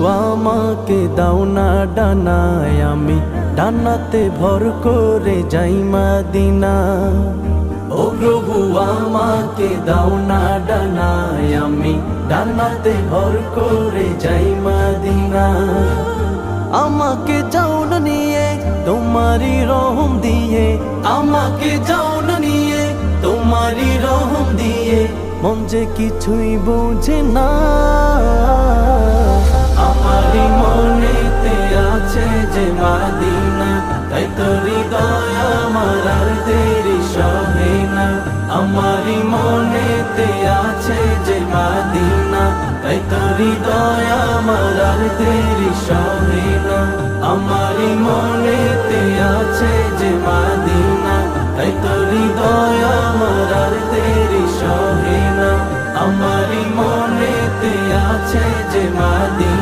আমাকে দাও না ডানায়, আমি ডানাতে ভর করে যাই মদিনা। ও প্রভু আমাকে দাও না ডানায়, আমি ডানাতে ভর করে যাই মদিনা। আমাকে যাও না নিয়ে তোমারি রহম দিয়ে, আমাকে যাও না নিয়ে তোমারি রহম দিয়ে, মন যে কিছুই বোঝে না। আমারি মনেতে আছে যে মদিনা, তাই তো হৃদয় আমার আর দেরি সহে না। আমারি মনেতে আছে যে মদিনা, তাই তো হৃদয় আমার আর দেরি সহে না। আমারি মনেতে আছে যে মদিনা, তাই তো হৃদয় আমার আর দেরি সহে না। আমারি মনেতে আছে যে মদিনা।